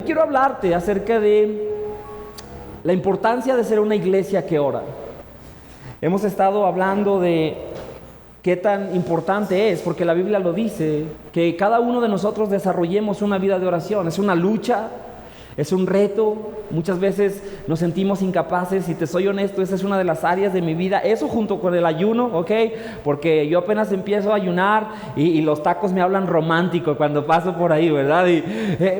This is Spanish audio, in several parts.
quiero hablarte acerca de la importancia de ser una iglesia que ora. Hemos estado hablando de qué tan importante es, porque la Biblia lo dice, que cada uno de nosotros desarrollemos una vida de oración. Es una lucha, es un reto. Muchas veces nos sentimos incapaces, y te soy honesto, esa es una de las áreas de mi vida. Eso junto con el ayuno, ¿ok? Porque yo apenas empiezo a ayunar y los tacos me hablan romántico cuando paso por ahí, ¿verdad?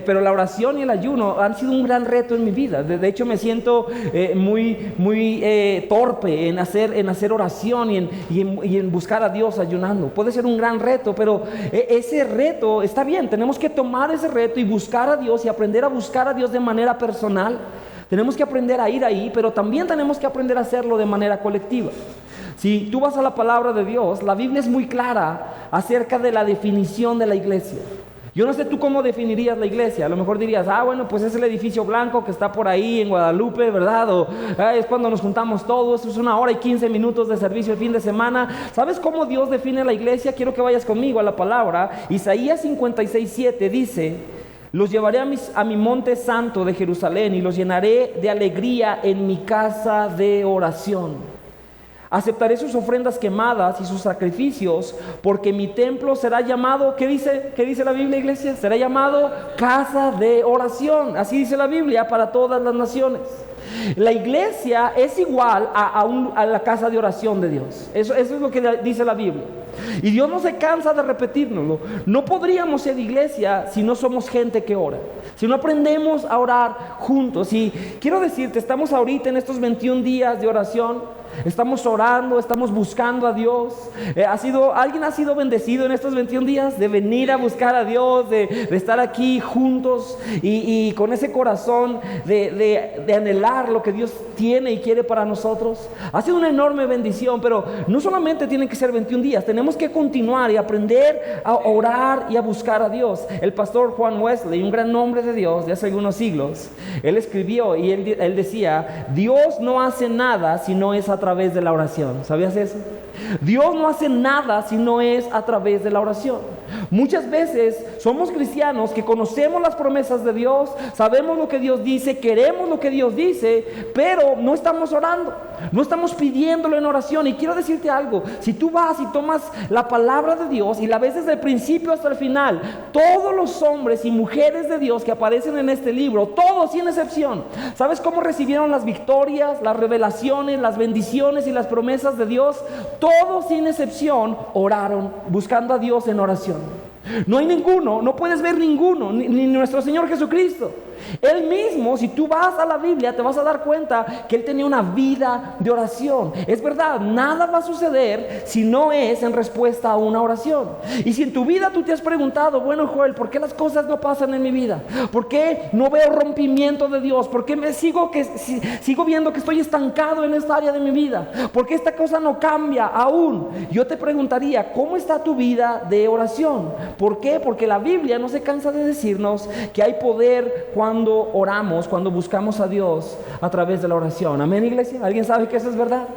Pero la oración y el ayuno han sido un gran reto en mi vida. De hecho, me siento muy torpe en hacer oración y en buscar a Dios ayunando. Puede ser un gran reto, pero ese reto está bien. Tenemos que tomar ese reto y buscar a Dios y aprender a buscar a Dios de manera personal. Tenemos que aprender a ir ahí, pero también tenemos que aprender a hacerlo de manera colectiva. Si tú vas a la palabra de Dios, la Biblia es muy clara acerca de la definición de la iglesia. Yo no sé tú cómo definirías la iglesia. A lo mejor dirías, bueno, pues es el edificio blanco que está por ahí en Guadalupe, ¿verdad? O es cuando nos juntamos todos, es 1 hora y 15 minutos de servicio el fin de semana. ¿Sabes cómo Dios define la iglesia? Quiero que vayas conmigo a la palabra. Isaías 56:7 dice: los llevaré a mi monte santo de Jerusalén y los llenaré de alegría en mi casa de oración. Aceptaré sus ofrendas quemadas y sus sacrificios, porque mi templo será llamado, ¿qué dice la Biblia, iglesia? Será llamado casa de oración. Así dice la Biblia, para todas las naciones. La iglesia es igual a la casa de oración de Dios. Eso es lo que dice la Biblia. Y Dios no se cansa de repetírnoslo. No podríamos ser iglesia si no somos gente que ora, si no aprendemos a orar juntos. Y quiero decirte, estamos ahorita en estos 21 días de oración. Estamos orando, estamos buscando a Dios. ¿Alguien ha sido bendecido en estos 21 días de venir a buscar a Dios, de estar aquí juntos y con ese corazón de anhelar lo que Dios tiene y quiere para nosotros? Ha sido una enorme bendición, pero no solamente tienen que ser 21 días, tenemos que continuar y aprender a orar y a buscar a Dios. El pastor Juan Wesley, un gran hombre de Dios de hace algunos siglos, él escribió y él decía: Dios no hace nada si no es a través de la oración. ¿Sabías eso? Dios no hace nada si no es a través de la oración. Muchas veces somos cristianos que conocemos las promesas de Dios, sabemos lo que Dios dice, queremos lo que Dios dice, pero no estamos orando, no estamos pidiéndolo en oración. Y quiero decirte algo: si tú vas y tomas la palabra de Dios y la ves desde el principio hasta el final, todos los hombres y mujeres de Dios que aparecen en este libro, todos sin excepción, ¿sabes cómo recibieron las victorias, las revelaciones, las bendiciones y las promesas de Dios? Todos sin excepción oraron, buscando a Dios en oración. No hay ninguno, no puedes ver ninguno, ni nuestro Señor Jesucristo. Él mismo, si tú vas a la Biblia, te vas a dar cuenta que Él tenía una vida de oración. Es verdad, nada va a suceder si no es en respuesta a una oración. Y si en tu vida tú te has preguntado: bueno, Joel, ¿por qué las cosas no pasan en mi vida? ¿Por qué no veo rompimiento de Dios? ¿Por qué sigo viendo que estoy estancado en esta área de mi vida? ¿Por qué esta cosa no cambia aún? Yo te preguntaría: ¿cómo está tu vida de oración? ¿Por qué? Porque la Biblia no se cansa de decirnos que hay poder cuando oramos, cuando buscamos a Dios a través de la oración. Amén, iglesia. ¿Alguien sabe que eso es verdad?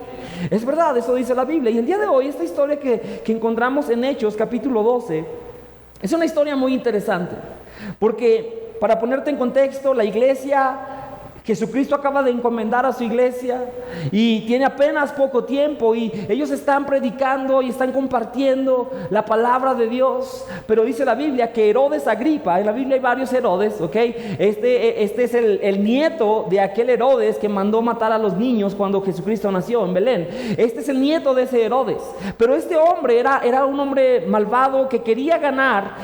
Es verdad, eso dice la Biblia. Y el día de hoy, esta historia que encontramos en Hechos capítulo 12 es una historia muy interesante, porque, para ponerte en contexto, la iglesia, Jesucristo acaba de encomendar a su iglesia y tiene apenas poco tiempo, y ellos están predicando y están compartiendo la palabra de Dios. Pero dice la Biblia que Herodes Agripa, en la Biblia hay varios Herodes, ¿ok? Este es el nieto de aquel Herodes que mandó matar a los niños cuando Jesucristo nació en Belén. Este es el nieto de ese Herodes. Pero este hombre era un hombre malvado que quería ganar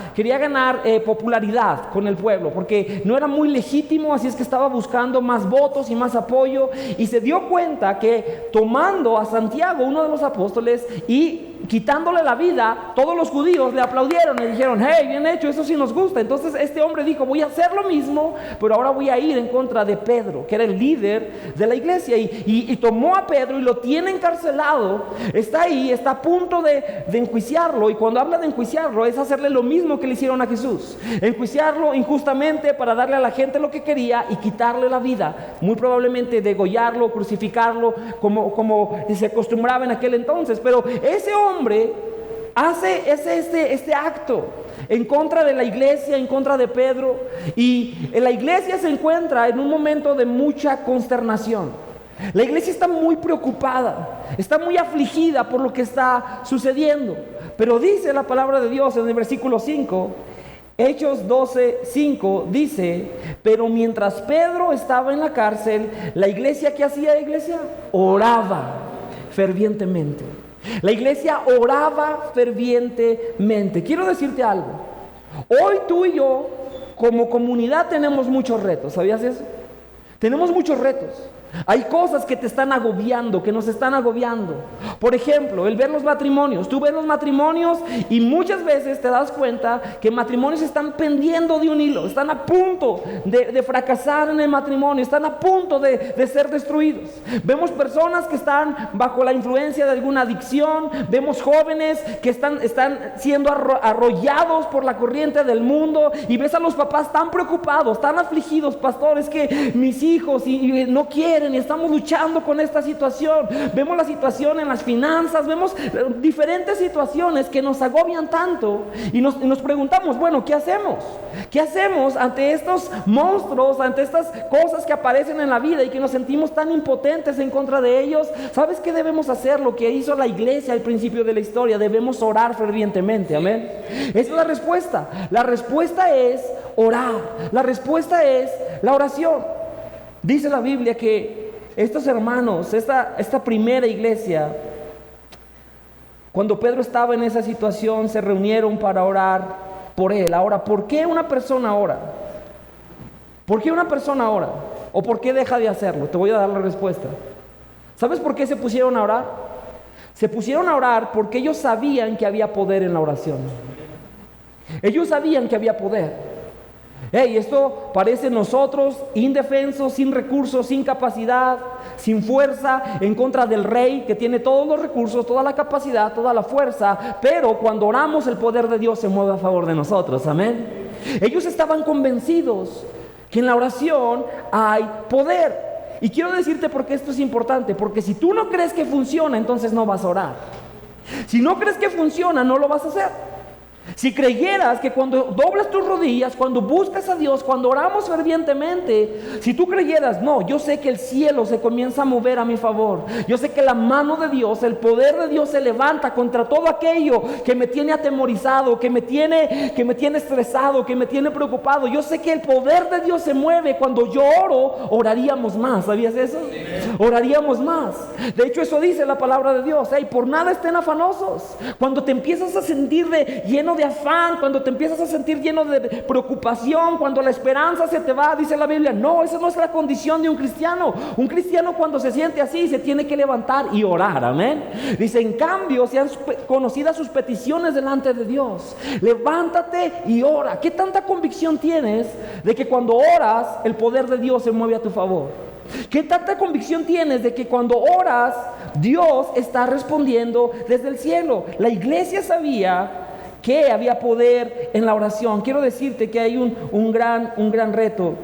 popularidad con el pueblo, porque no era muy legítimo, así es que estaba buscando más votos y más apoyo, y se dio cuenta que tomando a Santiago, uno de los apóstoles, y quitándole la vida, todos los judíos le aplaudieron y dijeron: hey, bien hecho, eso sí nos gusta. Entonces este hombre dijo: voy a hacer lo mismo, pero ahora voy a ir en contra de Pedro, que era el líder de la iglesia, y tomó a Pedro y lo tiene encarcelado. Está ahí, está a punto de enjuiciarlo, y cuando habla de enjuiciarlo es hacerle lo mismo que le hicieron a Jesús: enjuiciarlo injustamente para darle a la gente lo que quería y quitarle la vida, muy probablemente degollarlo, crucificarlo, como se acostumbraba en aquel entonces. Pero ese hombre hace este acto en contra de la iglesia, en contra de Pedro, y la iglesia se encuentra en un momento de mucha consternación. La iglesia está muy preocupada, está muy afligida por lo que está sucediendo. Pero dice la palabra de Dios en el versículo 5, Hechos 12:5 dice: pero mientras Pedro estaba en la cárcel, la iglesia, ¿qué hacía, iglesia? Oraba fervientemente. La iglesia oraba fervientemente. Quiero decirte algo. Hoy tú y yo, como comunidad, tenemos muchos retos. ¿Sabías eso? Tenemos muchos retos. Hay cosas que te están agobiando, que nos están agobiando. Por ejemplo, el ver los matrimonios. Tú ves los matrimonios y muchas veces te das cuenta que matrimonios están pendiendo de un hilo. Están a punto de fracasar en el matrimonio. Están a punto de ser destruidos. Vemos personas que están bajo la influencia de alguna adicción. Vemos jóvenes que están siendo arrollados por la corriente del mundo. Y ves a los papás tan preocupados, tan afligidos. Pastor, es que mis hijos y no quieren, y estamos luchando con esta situación. Vemos la situación en las finanzas, vemos diferentes situaciones que nos agobian tanto y nos preguntamos, bueno, ¿qué hacemos? ¿Qué hacemos ante estos monstruos, ante estas cosas que aparecen en la vida y que nos sentimos tan impotentes en contra de ellos? ¿Sabes qué debemos hacer? Lo que hizo la iglesia al principio de la historia. Debemos orar fervientemente, amén. Esa es la respuesta. La respuesta es orar. La respuesta es la oración. Dice la Biblia que estos hermanos, esta primera iglesia, cuando Pedro estaba en esa situación, se reunieron para orar por él. Ahora, ¿por qué una persona ora? ¿Por qué una persona ora? ¿O por qué deja de hacerlo? Te voy a dar la respuesta. ¿Sabes por qué se pusieron a orar? Se pusieron a orar porque ellos sabían que había poder en la oración. Ellos sabían que había poder. Esto parece nosotros indefensos, sin recursos, sin capacidad, sin fuerza, en contra del rey que tiene todos los recursos, toda la capacidad, toda la fuerza. Pero cuando oramos, el poder de Dios se mueve a favor de nosotros, amén. Ellos estaban convencidos que en la oración hay poder. Y quiero decirte por qué esto es importante. Porque si tú no crees que funciona, entonces no vas a orar. Si no crees que funciona, no lo vas a hacer. Si creyeras que cuando doblas tus rodillas, cuando buscas a Dios, cuando oramos fervientemente, si tú creyeras, no, yo sé que el cielo se comienza a mover a mi favor. Yo sé que la mano de Dios, el poder de Dios se levanta contra todo aquello que me tiene atemorizado, que me tiene estresado, que me tiene preocupado. Yo sé que el poder de Dios se mueve. Cuando yo oro, oraríamos más. ¿Sabías eso? Oraríamos más. De hecho, eso dice la palabra de Dios. Por nada estén afanosos. Cuando te empiezas a sentir lleno de afán, cuando te empiezas a sentir lleno de preocupación, cuando la esperanza se te va, dice la Biblia, no, esa no es la condición de un cristiano. Un cristiano, cuando se siente así, se tiene que levantar y orar, amén. Dice, en cambio, sean conocidas sus peticiones delante de Dios. Levántate y ora. ¿Qué tanta convicción tienes de que cuando oras, el poder de Dios se mueve a tu favor? ¿Qué tanta convicción tienes de que cuando oras, Dios está respondiendo desde el cielo? La iglesia sabía que había poder en la oración. Quiero decirte que hay un gran reto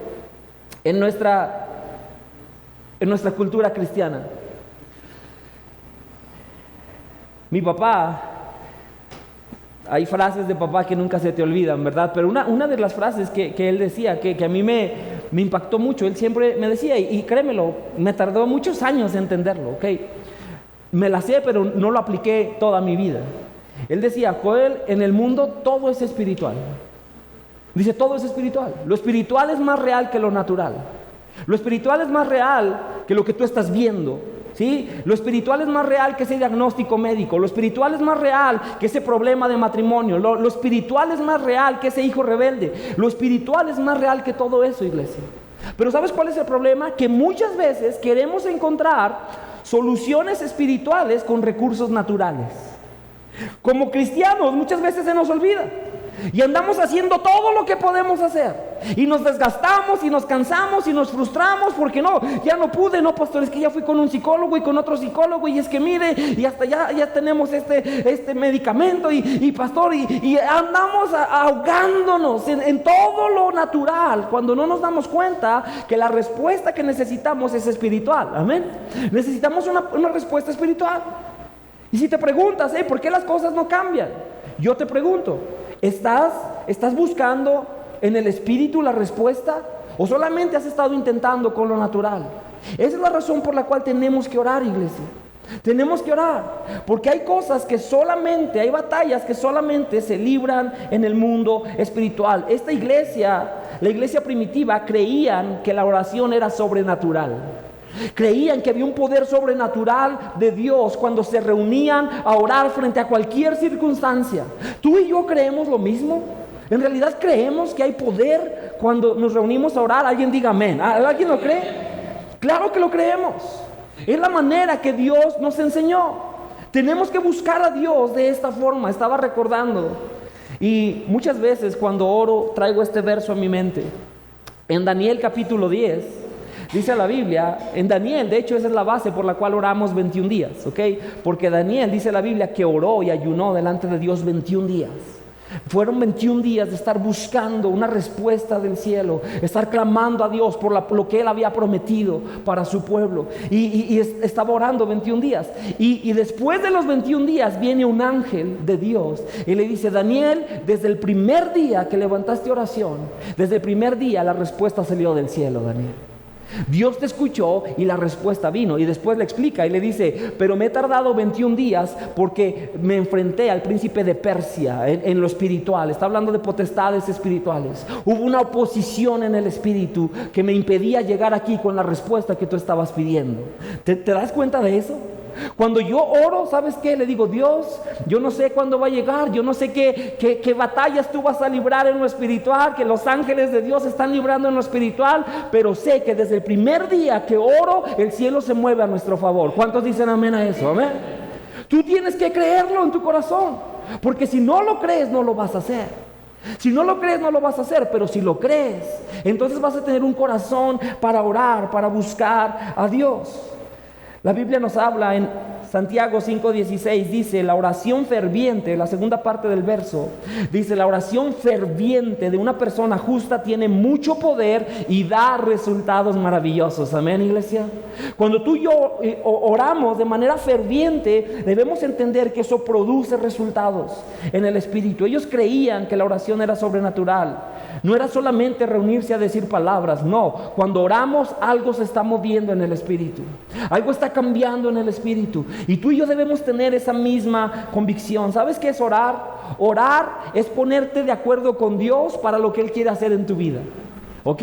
en nuestra cultura cristiana. Mi papá, hay frases de papá que nunca se te olvidan, ¿verdad? Pero una de las frases que él decía, que a mí me impactó mucho, él siempre me decía, y créemelo, me tardó muchos años en entenderlo, ¿ok? Me la sé, pero no lo apliqué toda mi vida. Él decía, Joel, en el mundo todo es espiritual. Dice, todo es espiritual. Lo espiritual es más real que lo natural. Lo espiritual es más real que lo que tú estás viendo, ¿sí? Lo espiritual es más real que ese diagnóstico médico. Lo espiritual es más real que ese problema de matrimonio. Lo espiritual es más real que ese hijo rebelde. Lo espiritual es más real que todo eso, iglesia. Pero ¿sabes cuál es el problema? Que muchas veces queremos encontrar soluciones espirituales con recursos naturales. Como cristianos muchas veces se nos olvida y andamos haciendo todo lo que podemos hacer y nos desgastamos y nos cansamos y nos frustramos porque ya no pude, pastor, es que ya fui con un psicólogo y con otro psicólogo y es que mire, y hasta ya tenemos este medicamento y pastor, y andamos ahogándonos en todo lo natural cuando no nos damos cuenta que la respuesta que necesitamos es espiritual, amén. Necesitamos una respuesta espiritual. Y si te preguntas, ¿por qué las cosas no cambian? Yo te pregunto, ¿estás buscando en el Espíritu la respuesta? ¿O solamente has estado intentando con lo natural? Esa es la razón por la cual tenemos que orar, iglesia. Tenemos que orar, porque hay cosas que solamente, hay batallas que solamente se libran en el mundo espiritual. Esta iglesia, la iglesia primitiva, creían que la oración era sobrenatural. Creían que había un poder sobrenatural de Dios cuando se reunían a orar frente a cualquier circunstancia. ¿Tú y yo creemos lo mismo? En realidad creemos que hay poder cuando nos reunimos a orar. Alguien diga amén. ¿Alguien lo cree? Claro que lo creemos. Es la manera que Dios nos enseñó. Tenemos que buscar a Dios de esta forma. Estaba recordando, y muchas veces cuando oro traigo este verso a mi mente. En Daniel capítulo 10 dice la Biblia, en Daniel, de hecho esa es la base por la cual oramos 21 días, ¿ok? Porque Daniel, dice la Biblia, que oró y ayunó delante de Dios 21 días. Fueron 21 días de estar buscando una respuesta del cielo, estar clamando a Dios por lo que Él había prometido para su pueblo. Y estaba orando 21 días. Y después de los 21 días viene un ángel de Dios y le dice: Daniel, desde el primer día que levantaste oración, desde el primer día la respuesta salió del cielo, Daniel. Dios te escuchó y la respuesta vino. Y después le explica y le dice: pero me he tardado 21 días porque me enfrenté al príncipe de Persia en lo espiritual. Está hablando de potestades espirituales. Hubo una oposición en el espíritu que me impedía llegar aquí con la respuesta que tú estabas pidiendo. ¿Te das cuenta de eso? Cuando yo oro, ¿sabes qué? Le digo: Dios, yo no sé cuándo va a llegar, yo no sé qué batallas tú vas a librar en lo espiritual, que los ángeles de Dios están librando en lo espiritual, pero sé que desde el primer día que oro, el cielo se mueve a nuestro favor. ¿Cuántos dicen amén a eso? Amén. Tú tienes que creerlo en tu corazón, porque si no lo crees, no lo vas a hacer. Si no lo crees, no lo vas a hacer, pero si lo crees, entonces vas a tener un corazón para orar, para buscar a Dios. La Biblia nos habla en Santiago 5:16, dice: la oración ferviente, la segunda parte del verso, dice: la oración ferviente de una persona justa tiene mucho poder y da resultados maravillosos. Amén, iglesia. Cuando tú y yo oramos de manera ferviente, debemos entender que eso produce resultados en el espíritu. Ellos creían que la oración era sobrenatural. No era solamente reunirse a decir palabras, no. Cuando oramos, algo se está moviendo en el espíritu. Algo está cambiando en el espíritu. Y tú y yo debemos tener esa misma convicción. ¿Sabes qué es orar? Orar es ponerte de acuerdo con Dios para lo que Él quiere hacer en tu vida. ¿Ok?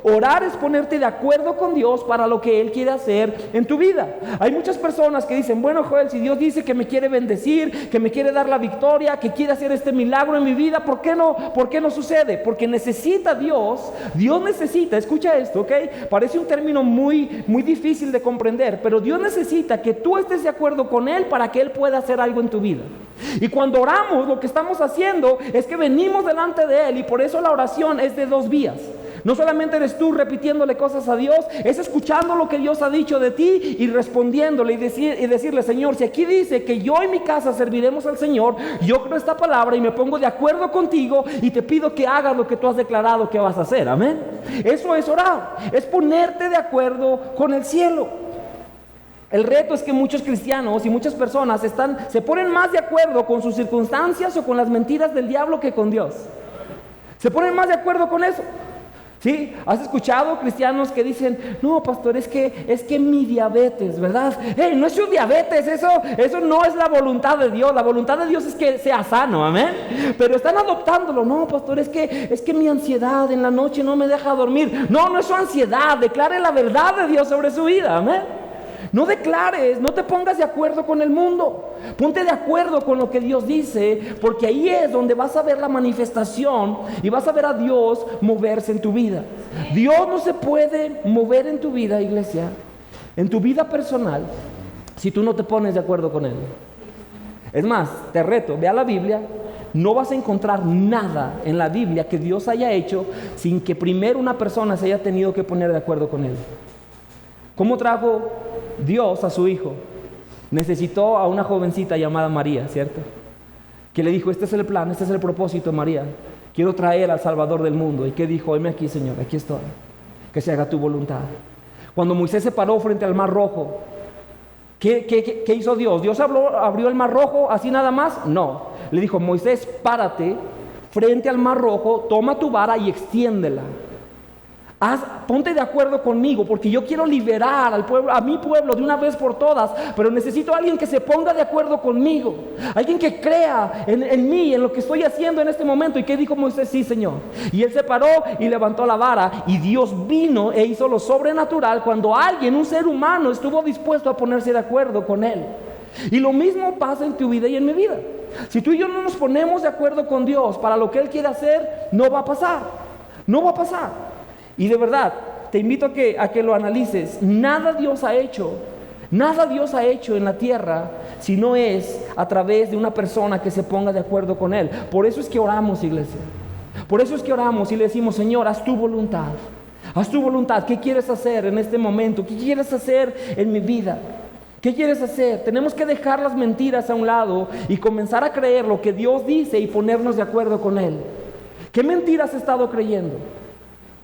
Orar es ponerte de acuerdo con Dios para lo que Él quiere hacer en tu vida. Hay muchas personas que dicen: bueno, Joel, si Dios dice que me quiere bendecir, que me quiere dar la victoria, que quiere hacer este milagro en mi vida, ¿por qué no sucede? Porque necesita Dios necesita, escucha esto, ¿ok? Parece un término muy, muy difícil de comprender, pero Dios necesita que tú estés de acuerdo con Él para que Él pueda hacer algo en tu vida. Y cuando oramos, lo que estamos haciendo es que venimos delante de Él, y por eso la oración es de dos vías. No solamente eres tú repitiéndole cosas a Dios, es escuchando lo que Dios ha dicho de ti y respondiéndole y decirle: Señor, si aquí dice que yo y mi casa serviremos al Señor, yo creo esta palabra y me pongo de acuerdo contigo y te pido que hagas lo que tú has declarado que vas a hacer. Amén. Eso es orar, es ponerte de acuerdo con el cielo. El reto es que muchos cristianos y muchas personas se ponen más de acuerdo con sus circunstancias o con las mentiras del diablo que con Dios. Se ponen más de acuerdo con eso. ¿Sí? ¿Has escuchado cristianos que dicen: no, pastor, es que mi diabetes, ¿verdad? No es su diabetes, eso no es la voluntad de Dios. La voluntad de Dios es que sea sano, amén. Pero están adoptándolo. No, pastor, es que mi ansiedad en la noche no me deja dormir. No es su ansiedad. Declare la verdad de Dios sobre su vida, amén. No declares, no te pongas de acuerdo con el mundo. Ponte de acuerdo con lo que Dios dice, porque ahí es donde vas a ver la manifestación y vas a ver a Dios moverse en tu vida. Dios no se puede mover en tu vida, iglesia, en tu vida personal, si tú no te pones de acuerdo con Él. Es más, te reto, ve a la Biblia. No vas a encontrar nada en la Biblia que Dios haya hecho sin que primero una persona se haya tenido que poner de acuerdo con Él. ¿Cómo trajo Dios a su hijo? Necesitó a una jovencita llamada María, ¿cierto? Que le dijo: este es el plan, este es el propósito, María. Quiero traer al Salvador del mundo. ¿Y qué dijo? Heme aquí, Señor, aquí estoy. Que se haga tu voluntad. Cuando Moisés se paró frente al Mar Rojo, ¿Qué hizo Dios? ¿Dios abrió el mar rojo así nada más? No. Le dijo, Moisés, párate frente al mar rojo, toma tu vara y extiéndela. Ponte de acuerdo conmigo, porque yo quiero liberar al pueblo, a mi pueblo de una vez por todas, pero necesito a alguien que se ponga de acuerdo conmigo, alguien que crea en mí, en lo que estoy haciendo en este momento. ¿Y qué dijo Moisés? Sí, Señor. Y él se paró y levantó la vara, y Dios vino e hizo lo sobrenatural cuando alguien, un ser humano, estuvo dispuesto a ponerse de acuerdo con él. Y lo mismo pasa en tu vida y en mi vida. Si tú y yo no nos ponemos de acuerdo con Dios para lo que Él quiere hacer, no va a pasar. No va a pasar. Y de verdad, te invito a que lo analices. Nada Dios ha hecho en la tierra si no es a través de una persona que se ponga de acuerdo con Él. Por eso es que oramos, iglesia. Por eso es que oramos y le decimos, Señor, haz tu voluntad. Haz tu voluntad. ¿Qué quieres hacer en este momento? ¿Qué quieres hacer en mi vida? ¿Qué quieres hacer? Tenemos que dejar las mentiras a un lado y comenzar a creer lo que Dios dice y ponernos de acuerdo con Él. ¿Qué mentiras has estado creyendo?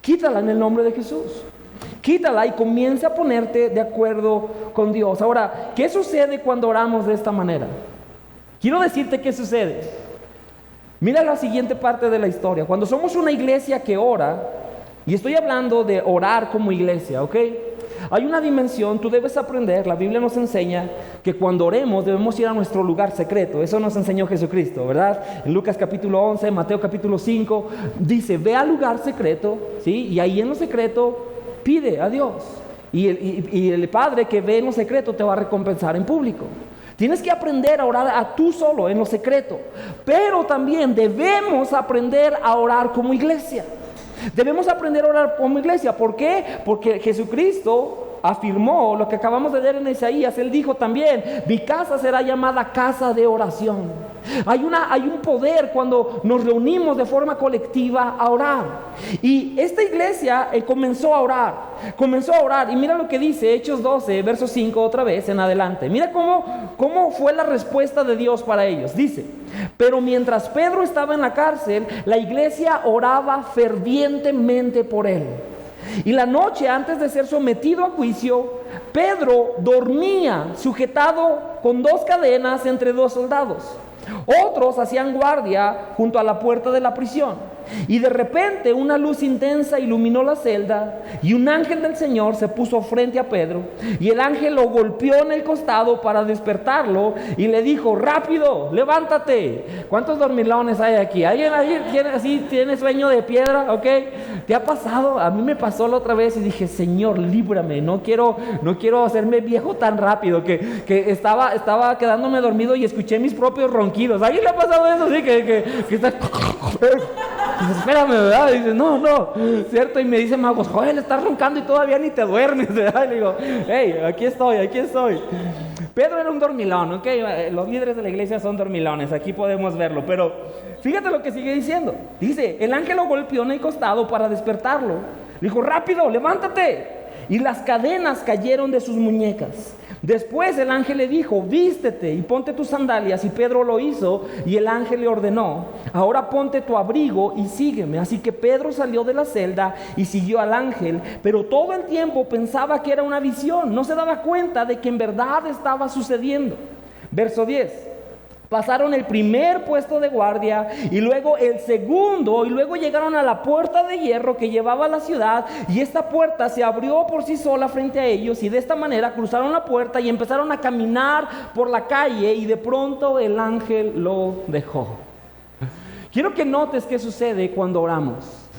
Quítala en el nombre de Jesús. Quítala y comienza a ponerte de acuerdo con Dios. Ahora, ¿qué sucede cuando oramos de esta manera? Quiero decirte qué sucede. Mira la siguiente parte de la historia. Cuando somos una iglesia que ora, y estoy hablando de orar como iglesia, ¿ok? Hay una dimensión, tú debes aprender, la Biblia nos enseña que cuando oremos debemos ir a nuestro lugar secreto. Eso nos enseñó Jesucristo, ¿verdad? En Lucas capítulo 11, Mateo capítulo 5, dice, ve al lugar secreto, ¿sí? Y ahí en lo secreto pide a Dios. Y el Padre que ve en lo secreto te va a recompensar en público. Tienes que aprender a orar a tú solo, en lo secreto. Pero también debemos aprender a orar como iglesia. Debemos aprender a orar como iglesia. ¿Por qué? Porque Jesucristo afirmó lo que acabamos de leer en Isaías. Él dijo también, mi casa será llamada casa de oración. Hay un poder cuando nos reunimos de forma colectiva a orar. Y esta iglesia comenzó a orar. Y mira lo que dice Hechos 12, verso 5 otra vez en adelante. Mira cómo fue la respuesta de Dios para ellos. Dice, pero mientras Pedro estaba en la cárcel, la iglesia oraba fervientemente por él. Y la noche antes de ser sometido a juicio, Pedro dormía sujetado con 2 cadenas entre 2 soldados. Otros hacían guardia junto a la puerta de la prisión. Y de repente una luz intensa iluminó la celda y un ángel del Señor se puso frente a Pedro. Y el ángel lo golpeó en el costado para despertarlo y le dijo, rápido, levántate. ¿Cuántos dormilones hay aquí? ¿Alguien tiene sueño de piedra? ¿Ok? ¿Te ha pasado? A mí me pasó la otra vez y dije, Señor, líbrame. No quiero hacerme viejo tan rápido que estaba quedándome dormido y escuché mis propios ronquidos. ¿A alguien le ha pasado eso? Sí, que está... Dice, espérame, ¿verdad? Y dice, no, ¿cierto? Y me dice Magos, Joel, estás roncando y todavía ni te duermes, ¿verdad? Y le digo, hey, aquí estoy. Pedro era un dormilón, ¿ok? Los líderes de la iglesia son dormilones, aquí podemos verlo. Pero fíjate lo que sigue diciendo. Dice, el ángel lo golpeó en el costado para despertarlo. Le dijo, rápido, levántate. Y las cadenas cayeron de sus muñecas. Después el ángel le dijo, vístete y ponte tus sandalias. Y Pedro lo hizo y el ángel le ordenó, ahora ponte tu abrigo y sígueme. Así que Pedro salió de la celda y siguió al ángel, pero todo el tiempo pensaba que era una visión. No se daba cuenta de que en verdad estaba sucediendo. Verso 10. Pasaron el primer puesto de guardia y luego el segundo, y luego llegaron a la puerta de hierro que llevaba a la ciudad, y esta puerta se abrió por sí sola frente a ellos, y de esta manera cruzaron la puerta y empezaron a caminar por la calle, y de pronto el ángel lo dejó. Quiero que notes qué sucede cuando oramos.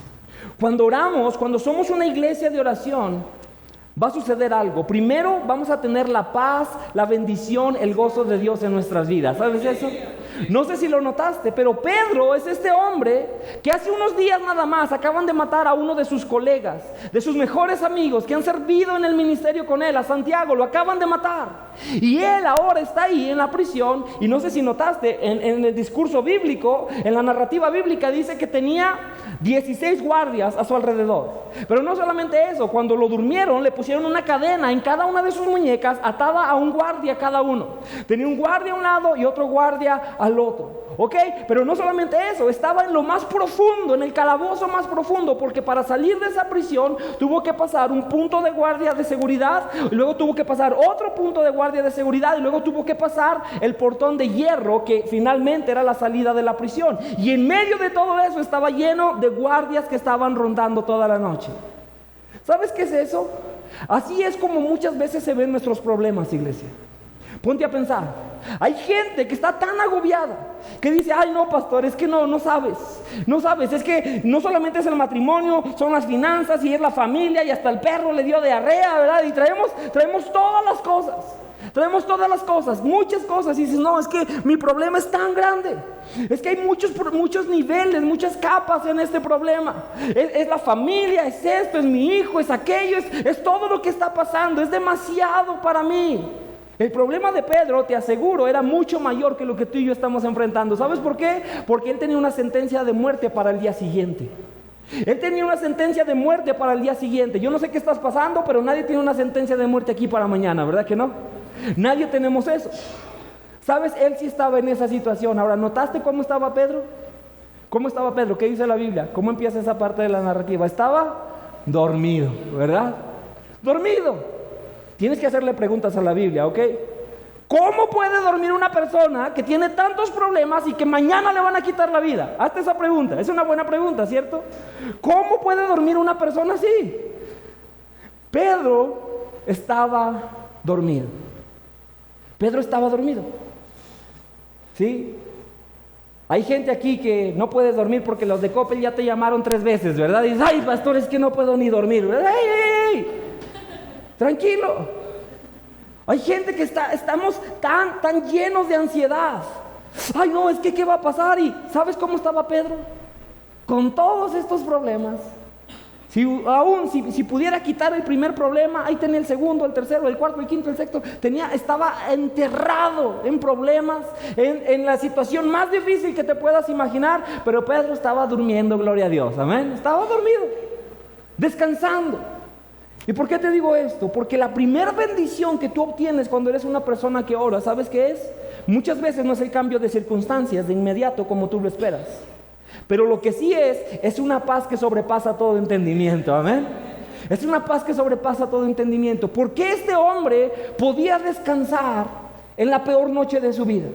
Cuando somos una iglesia de oración, va a suceder algo. Primero vamos a tener la paz, la bendición, el gozo de Dios en nuestras vidas. ¿Sabes eso? No sé si lo notaste, pero Pedro es este hombre que hace unos días nada más acaban de matar a uno de sus colegas, de sus mejores amigos que han servido en el ministerio con él, a Santiago, lo acaban de matar. Y él ahora está ahí en la prisión, y no sé si notaste, en el discurso bíblico, en la narrativa bíblica dice que tenía 16 guardias a su alrededor. Pero no solamente eso, cuando lo durmieron le pusieron una cadena en cada una de sus muñecas atada a un guardia cada uno. Tenía un guardia a un lado y otro guardia al otro. ¿Ok? Pero no solamente eso, estaba en lo más profundo, en el calabozo más profundo, porque para salir de esa prisión tuvo que pasar un punto de guardia de seguridad, y luego tuvo que pasar otro punto de guardia de seguridad, y luego tuvo que pasar el portón de hierro que finalmente era la salida de la prisión. Y en medio de todo eso estaba lleno de guardias que estaban rondando toda la noche. ¿Sabes qué es eso? Así es como muchas veces se ven nuestros problemas, iglesia. Ponte a pensar. Hay gente que está tan agobiada que dice, ay no, pastor, es que no sabes, es que no solamente es el matrimonio, son las finanzas y es la familia y hasta el perro le dio diarrea, ¿verdad? Y traemos todas las cosas, muchas cosas, y dices, no, es que mi problema es tan grande, es que hay muchos niveles, muchas capas en este problema, es la familia, es esto, es mi hijo, es aquello, es todo lo que está pasando, es demasiado para mí. El problema de Pedro, te aseguro, era mucho mayor que lo que tú y yo estamos enfrentando. ¿Sabes por qué? Porque él tenía una sentencia de muerte para el día siguiente. Yo no sé qué estás pasando, pero nadie tiene una sentencia de muerte aquí para mañana, ¿verdad que no? Nadie tenemos eso. ¿Sabes? Él sí estaba en esa situación. Ahora, ¿notaste cómo estaba Pedro? ¿Cómo estaba Pedro? ¿Qué dice la Biblia? ¿Cómo empieza esa parte de la narrativa? Estaba dormido, ¿verdad? Dormido. Tienes que hacerle preguntas a la Biblia, ¿ok? ¿Cómo puede dormir una persona que tiene tantos problemas y que mañana le van a quitar la vida? Hazte esa pregunta, es una buena pregunta, ¿cierto? ¿Cómo puede dormir una persona así? Pedro estaba dormido. ¿Sí? Hay gente aquí que no puede dormir porque los de Coppel ya te llamaron 3 veces, ¿verdad? Y dices, ay, pastor, es que no puedo ni dormir, ¿verdad? ¡Ey! Tranquilo. Hay gente que estamos tan llenos de ansiedad. Ay no, es que ¿qué va a pasar? Y ¿sabes cómo estaba Pedro? Con todos estos problemas. Si pudiera quitar el primer problema, ahí tenía el segundo, el tercero, el cuarto, el quinto, el sexto. Estaba enterrado en problemas, en la situación más difícil que te puedas imaginar. Pero Pedro estaba durmiendo, gloria a Dios, amén. Estaba dormido, descansando. ¿Y por qué te digo esto? Porque la primera bendición que tú obtienes cuando eres una persona que ora, ¿sabes qué es? Muchas veces no es el cambio de circunstancias de inmediato como tú lo esperas. Pero lo que sí es una paz que sobrepasa todo entendimiento, amén. Es una paz que sobrepasa todo entendimiento. ¿Por qué este hombre podía descansar en la peor noche de su vida?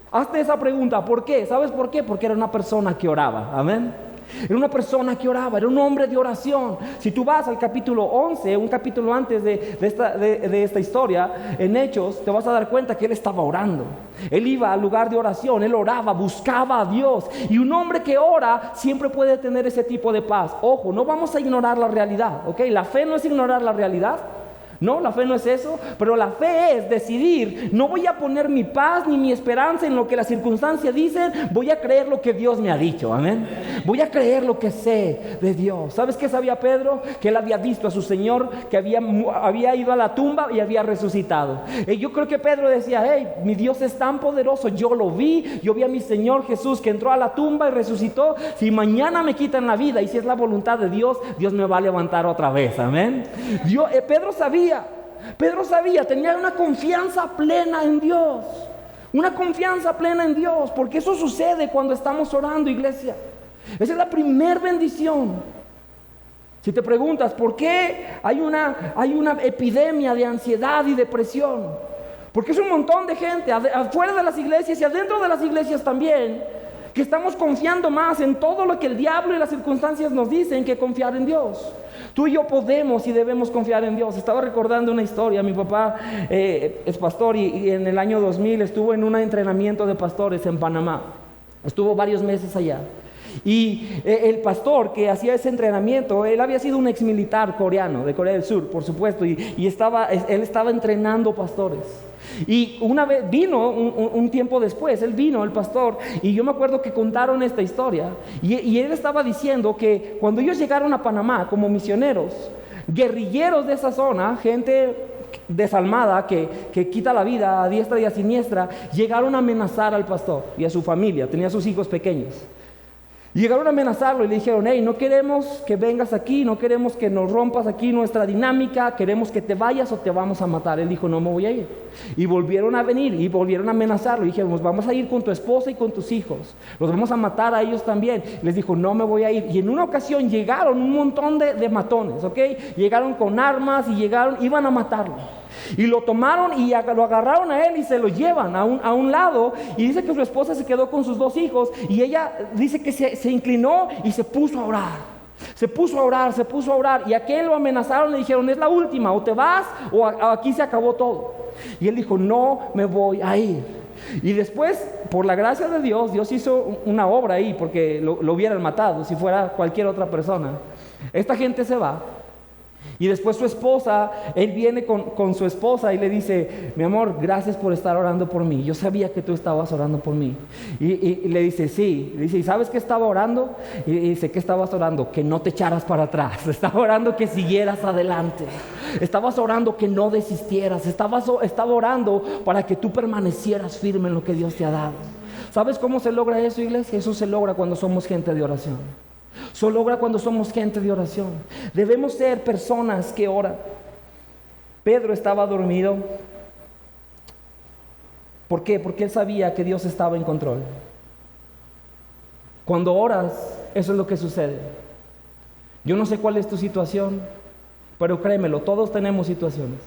Hazte esa pregunta, ¿por qué? ¿Sabes por qué? Porque era una persona que oraba, amén. Era una persona que oraba, era un hombre de oración. Si tú vas al capítulo 11, un capítulo antes de esta historia, en Hechos, te vas a dar cuenta que él estaba orando. Él iba al lugar de oración, él oraba, buscaba a Dios. Y un hombre que ora siempre puede tener ese tipo de paz. Ojo, no vamos a ignorar la realidad, ¿ok? La fe no es ignorar la realidad. No, la fe no es eso, pero la fe es decidir, no voy a poner mi paz ni mi esperanza en lo que las circunstancias dicen, voy a creer lo que Dios me ha dicho, amén. Voy a creer lo que sé de Dios. ¿Sabes qué sabía Pedro? Que él había visto a su Señor, que había ido a la tumba y había resucitado. Y yo creo que Pedro decía, hey, mi Dios es tan poderoso, yo lo vi, yo vi a mi Señor Jesús que entró a la tumba y resucitó. Si mañana me quitan la vida y si es la voluntad de Dios, Dios me va a levantar otra vez, amén. Pedro sabía, tenía una confianza plena en Dios. Una confianza plena en Dios, porque eso sucede cuando estamos orando, iglesia. Esa es la primer bendición. Si te preguntas, ¿por qué hay una epidemia de ansiedad y depresión? Porque es un montón de gente afuera de las iglesias y adentro de las iglesias también, que estamos confiando más en todo lo que el diablo y las circunstancias nos dicen que confiar en Dios. Tú y yo podemos y debemos confiar en Dios. Estaba recordando una historia. Mi papá es pastor y en el año 2000 estuvo en un entrenamiento de pastores en Panamá. Estuvo varios meses allá. Y el pastor que hacía ese entrenamiento, él había sido un ex militar coreano, de Corea del Sur, por supuesto, y él estaba entrenando pastores. Y una vez vino, un tiempo después, él vino, el pastor, y yo me acuerdo que contaron esta historia, y él estaba diciendo que cuando ellos llegaron a Panamá como misioneros, guerrilleros de esa zona, gente desalmada que quita la vida a diestra y a siniestra, llegaron a amenazar al pastor y a su familia, tenía sus hijos pequeños. Y llegaron a amenazarlo y le dijeron: hey, no queremos que vengas aquí, no queremos que nos rompas aquí nuestra dinámica, queremos que te vayas o te vamos a matar. Él dijo: no me voy a ir. Y volvieron a venir y volvieron a amenazarlo y dijeron: nos vamos a ir con tu esposa y con tus hijos, los vamos a matar a ellos también. Les dijo: no me voy a ir. Y en una ocasión llegaron un montón de matones, ¿ok? Llegaron con armas y iban a matarlo. Y lo tomaron y lo agarraron a él y se lo llevan a un lado. Y dice que su esposa se quedó con sus 2 hijos. Y ella dice que se inclinó y se puso a orar. Se puso a orar. Y a aquel lo amenazaron, le dijeron: es la última, o te vas o aquí se acabó todo. Y él dijo: no me voy a ir. Y después, por la gracia de Dios, Dios hizo una obra ahí, porque lo hubieran matado si fuera cualquier otra persona. Esta gente se va. Y después su esposa, él viene con su esposa y le dice: mi amor, gracias por estar orando por mí. Yo sabía que tú estabas orando por mí. Y le dice: sí. Le dice: ¿y sabes qué estaba orando? Y dice: ¿qué estabas orando? Que no te echaras para atrás. Estaba orando que siguieras adelante. Estabas orando que no desistieras. Estaba orando para que tú permanecieras firme en lo que Dios te ha dado. ¿Sabes cómo se logra eso, iglesia? Eso se logra cuando somos gente de oración. Se logra cuando somos gente de oración. Debemos ser personas que oran. Pedro estaba dormido. ¿Por qué? Porque él sabía que Dios estaba en control. Cuando oras, eso es lo que sucede. Yo no sé cuál es tu situación, pero créemelo, todos tenemos situaciones.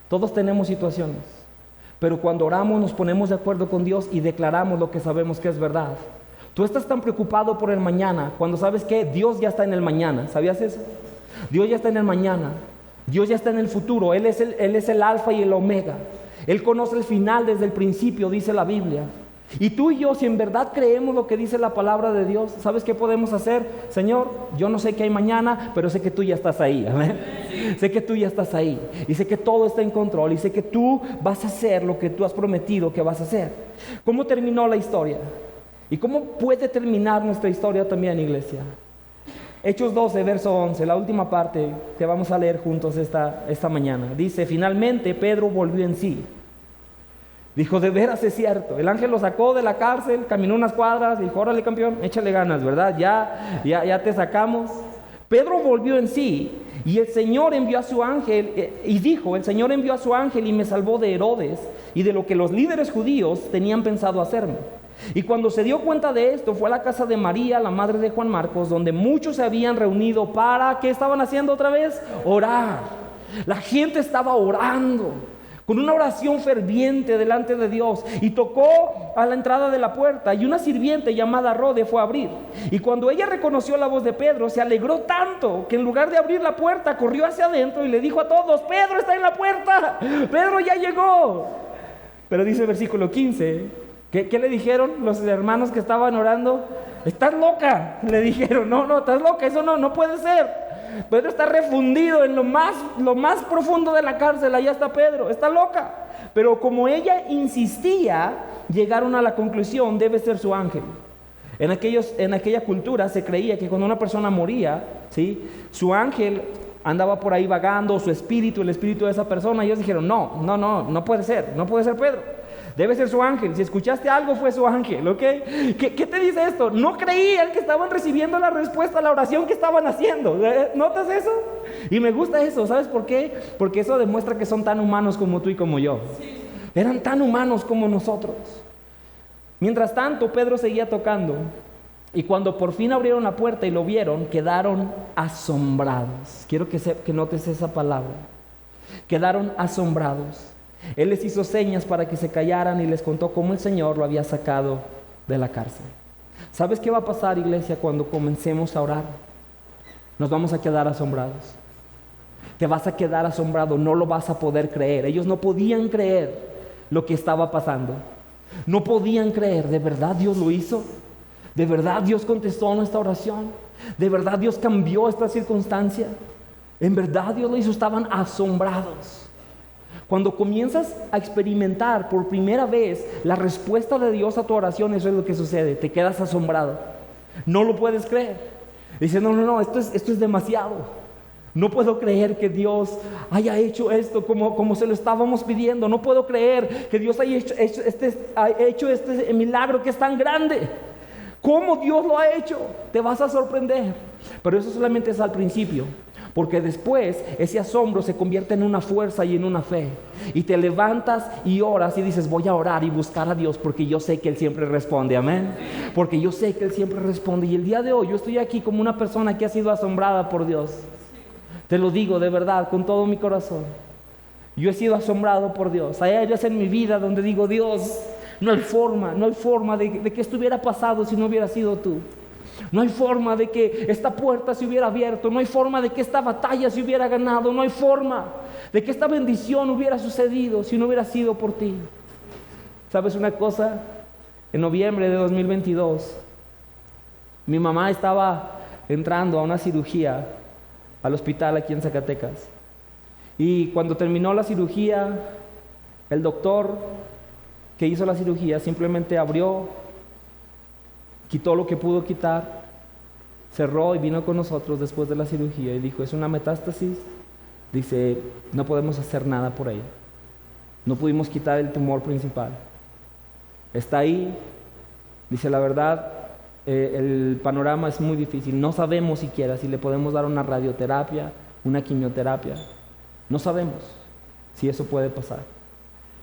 Todos tenemos situaciones. Pero cuando oramos nos ponemos de acuerdo con Dios y declaramos lo que sabemos que es verdad. Tú estás tan preocupado por el mañana, cuando sabes que Dios ya está en el mañana. ¿Sabías eso? Dios ya está en el mañana. Dios ya está en el futuro. Él es el alfa y el omega. Él conoce el final desde el principio, dice la Biblia. Y tú y yo, si en verdad creemos lo que dice la palabra de Dios, ¿sabes qué podemos hacer? Señor, yo no sé qué hay mañana, pero sé que tú ya estás ahí. ¿Amén? Sí. Sé que tú ya estás ahí. Y sé que todo está en control. Y sé que tú vas a hacer lo que tú has prometido que vas a hacer. ¿Cómo terminó la historia? ¿Y cómo puede terminar nuestra historia también, iglesia? Hechos 12, verso 11, la última parte que vamos a leer juntos esta mañana. Dice: finalmente Pedro volvió en sí. Dijo: de veras es cierto. El ángel lo sacó de la cárcel, caminó unas cuadras y dijo: órale, campeón, échale ganas, ¿verdad? Ya te sacamos. Pedro volvió en sí y el Señor envió a su ángel y dijo: el Señor envió a su ángel y me salvó de Herodes y de lo que los líderes judíos tenían pensado hacerme. Y cuando se dio cuenta de esto, fue a la casa de María, la madre de Juan Marcos, donde muchos se habían reunido para, ¿qué estaban haciendo otra vez? Orar. La gente estaba orando, con una oración ferviente delante de Dios, y tocó a la entrada de la puerta, y una sirviente llamada Rode fue a abrir. Y cuando ella reconoció la voz de Pedro, se alegró tanto, que en lugar de abrir la puerta, corrió hacia adentro y le dijo a todos: Pedro está en la puerta, Pedro ya llegó. Pero dice el versículo 15... ¿Qué le dijeron los hermanos que estaban orando? Estás loca, le dijeron. No, estás loca, eso no puede ser. Pedro está refundido en lo más profundo de la cárcel. Allá está Pedro, está loca. Pero como ella insistía, llegaron a la conclusión: debe ser su ángel. En aquella cultura se creía que cuando una persona moría, ¿sí?, su ángel andaba por ahí vagando, su espíritu, el espíritu de esa persona. Y ellos dijeron: no puede ser Pedro. Debe ser su ángel. Si escuchaste algo, fue su ángel, ¿ok? ¿Qué te dice esto? No creían que estaban recibiendo la respuesta a la oración que estaban haciendo. ¿Notas eso? Y me gusta eso. ¿Sabes por qué? Porque eso demuestra que son tan humanos como tú y como yo. Eran tan humanos como nosotros. Mientras tanto, Pedro seguía tocando. Y cuando por fin abrieron la puerta y lo vieron, quedaron asombrados. Quiero que notes esa palabra. Quedaron asombrados. Él les hizo señas para que se callaran y les contó cómo el Señor lo había sacado de la cárcel. ¿Sabes qué va a pasar, iglesia, cuando comencemos a orar? Nos vamos a quedar asombrados. Te vas a quedar asombrado, no lo vas a poder creer. Ellos no podían creer lo que estaba pasando. No podían creer. ¿De verdad Dios lo hizo? ¿De verdad Dios contestó nuestra oración? ¿De verdad Dios cambió esta circunstancia? ¿En verdad Dios lo hizo? Estaban asombrados. Cuando comienzas a experimentar por primera vez la respuesta de Dios a tu oración, eso es lo que sucede. Te quedas asombrado. No lo puedes creer. Dices: no, esto es demasiado. No puedo creer que Dios haya hecho esto como se lo estábamos pidiendo. No puedo creer que Dios haya hecho este milagro que es tan grande. ¿Cómo Dios lo ha hecho? Te vas a sorprender. Pero eso solamente es al principio. Porque después ese asombro se convierte en una fuerza y en una fe. Y te levantas y oras y dices, voy a orar y buscar a Dios porque yo sé que Él siempre responde, amén. Porque yo sé que Él siempre responde. Y el día de hoy yo estoy aquí como una persona que ha sido asombrada por Dios. Te lo digo de verdad, con todo mi corazón. Yo he sido asombrado por Dios. Hay áreas en mi vida donde digo, Dios, no hay forma de que esto hubiera pasado si no hubiera sido tú. No hay forma de que esta puerta se hubiera abierto. No hay forma de que esta batalla se hubiera ganado. No hay forma de que esta bendición hubiera sucedido si no hubiera sido por ti. ¿Sabes una cosa? En noviembre de 2022, mi mamá estaba entrando a una cirugía al hospital aquí en Zacatecas. Y cuando terminó la cirugía, el doctor que hizo la cirugía simplemente abrió, quitó lo que pudo quitar, cerró y vino con nosotros después de la cirugía y dijo, es una metástasis. Dice, no podemos hacer nada por ella. No pudimos quitar el tumor principal. Está ahí. Dice, la verdad, el panorama es muy difícil. No sabemos siquiera si le podemos dar una radioterapia, una quimioterapia. No sabemos si eso puede pasar.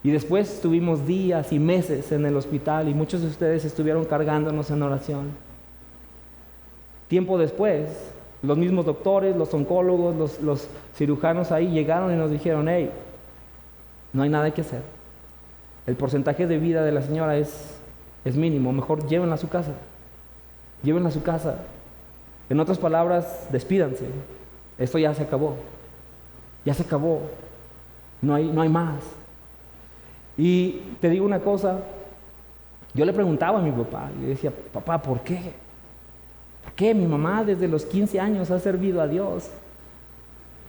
Y después estuvimos días y meses en el hospital y muchos de ustedes estuvieron cargándonos en oración. Tiempo después, los mismos doctores, los oncólogos, los cirujanos ahí llegaron y nos dijeron, hey, no hay nada que hacer. El porcentaje de vida de la señora es mínimo, mejor llévenla a su casa. Llévenla a su casa. En otras palabras, despídanse. Esto ya se acabó. Ya se acabó. No hay más. Y te digo una cosa, yo le preguntaba a mi papá, y le decía, papá, ¿por qué? ¿Por qué mi mamá desde los 15 años ha servido a Dios?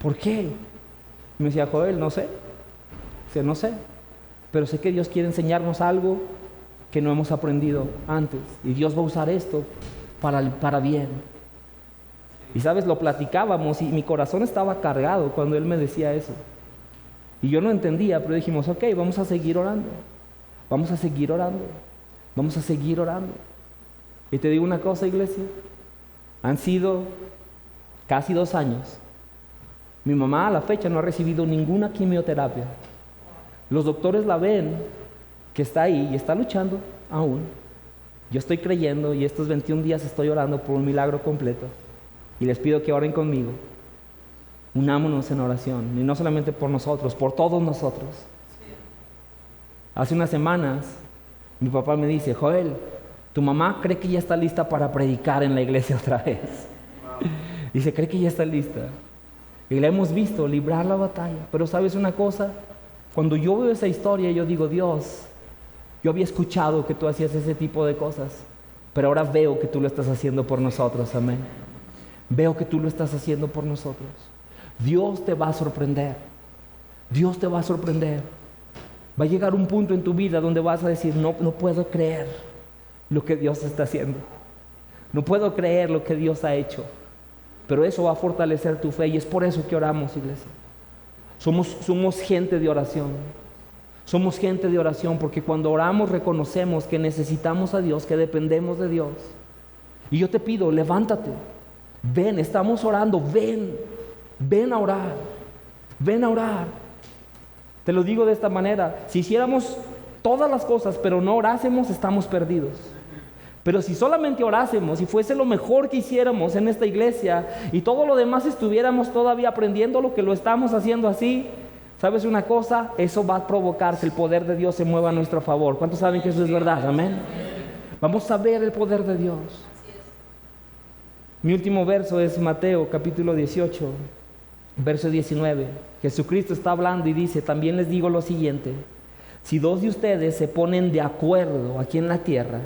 ¿Por qué? Y me decía, Joel, no sé. Dice, no sé, pero sé que Dios quiere enseñarnos algo que no hemos aprendido antes, y Dios va a usar esto para bien. Y sabes, lo platicábamos y mi corazón estaba cargado cuando él me decía eso. Y yo no entendía, pero dijimos, ok, vamos a seguir orando. Vamos a seguir orando. Vamos a seguir orando. Y te digo una cosa, iglesia. Han sido casi 2 años. Mi mamá a la fecha no ha recibido ninguna quimioterapia. Los doctores la ven que está ahí y está luchando aún. Yo estoy creyendo y estos 21 días estoy orando por un milagro completo. Y les pido que oren conmigo. Unámonos en oración, y no solamente por nosotros, por todos nosotros. Hace unas semanas, mi papá me dice, Joel, tu mamá cree que ya está lista para predicar en la iglesia otra vez. Dice, cree que ya está lista. Y la hemos visto librar la batalla. Pero ¿sabes una cosa? Cuando yo veo esa historia, yo digo, Dios, yo había escuchado que tú hacías ese tipo de cosas, pero ahora veo que tú lo estás haciendo por nosotros, amén. Veo que tú lo estás haciendo por nosotros. Dios te va a sorprender. Dios te va a sorprender. Va a llegar un punto en tu vida donde vas a decir, no puedo creer lo que Dios está haciendo. No puedo creer lo que Dios ha hecho. Pero eso va a fortalecer tu fe y es por eso que oramos, iglesia. Somos gente de oración. Somos gente de oración porque cuando oramos reconocemos que necesitamos a Dios, que dependemos de Dios. Y yo te pido, levántate. Ven, estamos orando, ven a orar, ven a orar. Te lo digo de esta manera, si hiciéramos todas las cosas pero no orásemos, estamos perdidos. Pero si solamente orásemos y fuese lo mejor que hiciéramos en esta iglesia y todo lo demás estuviéramos todavía aprendiendo lo que lo estamos haciendo así, ¿sabes una cosa? Eso va a provocar que el poder de Dios se mueva a nuestro favor. ¿Cuántos saben que eso es verdad? Amén. Vamos a ver el poder de Dios. Mi último verso es Mateo capítulo 18, verso 19. Jesucristo está hablando y dice, también les digo lo siguiente, si 2 de ustedes se ponen de acuerdo aquí en la tierra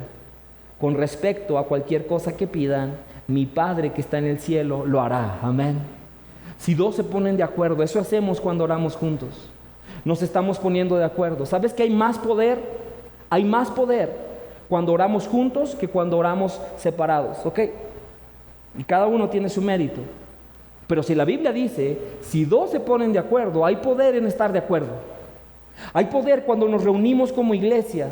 con respecto a cualquier cosa que pidan, mi Padre que está en el cielo lo hará, amén. Si 2 se ponen de acuerdo, eso hacemos cuando oramos juntos, nos estamos poniendo de acuerdo. ¿Sabes que hay más poder? Hay más poder cuando oramos juntos que cuando oramos separados, ¿ok? Y cada uno tiene su mérito. Pero si la Biblia dice, si 2 se ponen de acuerdo, hay poder en estar de acuerdo. Hay poder cuando nos reunimos como iglesia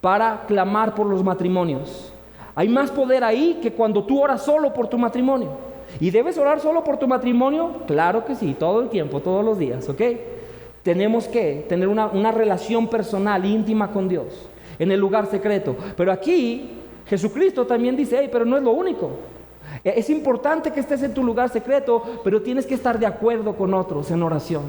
para clamar por los matrimonios. Hay más poder ahí que cuando tú oras solo por tu matrimonio. ¿Y debes orar solo por tu matrimonio? Claro que sí, todo el tiempo, todos los días, ¿ok? Tenemos que tener una relación personal, íntima con Dios, en el lugar secreto. Pero aquí Jesucristo también dice, hey, pero no es lo único. Es importante que estés en tu lugar secreto, pero tienes que estar de acuerdo con otros en oración.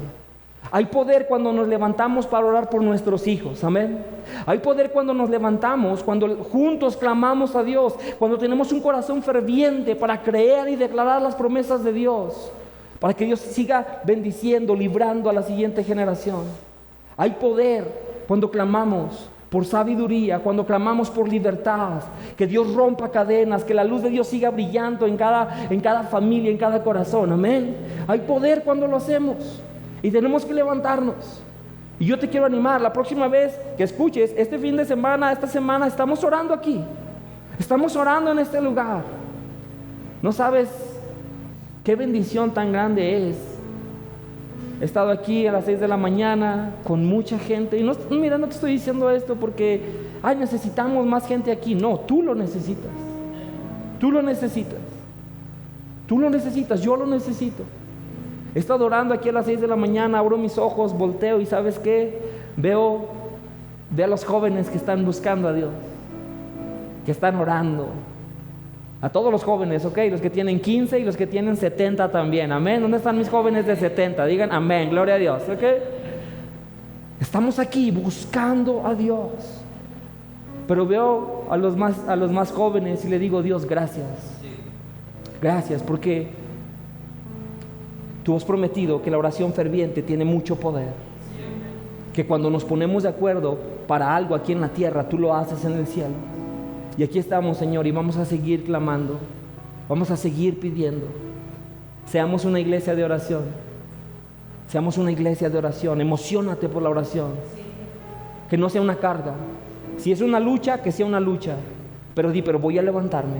Hay poder cuando nos levantamos para orar por nuestros hijos, amén. Hay poder cuando nos levantamos, cuando juntos clamamos a Dios, cuando tenemos un corazón ferviente para creer y declarar las promesas de Dios, para que Dios siga bendiciendo, librando a la siguiente generación. Hay poder cuando clamamos por sabiduría, cuando clamamos por libertad, que Dios rompa cadenas, que la luz de Dios siga brillando en cada familia, en cada corazón, amén. Hay poder cuando lo hacemos y tenemos que levantarnos. Y yo te quiero animar, la próxima vez que escuches, este fin de semana, esta semana, estamos orando aquí, estamos orando en este lugar. No sabes qué bendición tan grande es. He estado aquí a las 6 de la mañana con mucha gente. Y mira, no te estoy diciendo esto porque necesitamos más gente aquí. No, tú lo necesitas. Tú lo necesitas. Tú lo necesitas, yo lo necesito. He estado orando aquí a las 6 de la mañana, abro mis ojos, volteo y ¿sabes qué? Veo a los jóvenes que están buscando a Dios, que están orando. A todos los jóvenes, ok, los que tienen 15 y los que tienen 70 también, amén. ¿Dónde están mis jóvenes de 70? Digan amén, gloria a Dios, ok. Estamos aquí buscando a Dios. Pero veo a los más jóvenes y le digo, Dios, gracias. Gracias, porque tú has prometido que la oración ferviente tiene mucho poder. Que cuando nos ponemos de acuerdo para algo aquí en la tierra, tú lo haces en el cielo. Y aquí estamos, Señor, y vamos a seguir clamando, vamos a seguir pidiendo. Seamos una iglesia de oración. Seamos una iglesia de oración. Emociónate por la oración. Que no sea una carga. Si es una lucha, que sea una lucha. Pero voy a levantarme,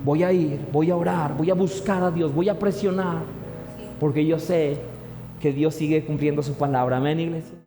voy a ir, voy a orar, voy a buscar a Dios, voy a presionar. Porque yo sé que Dios sigue cumpliendo su palabra. Amén, iglesia.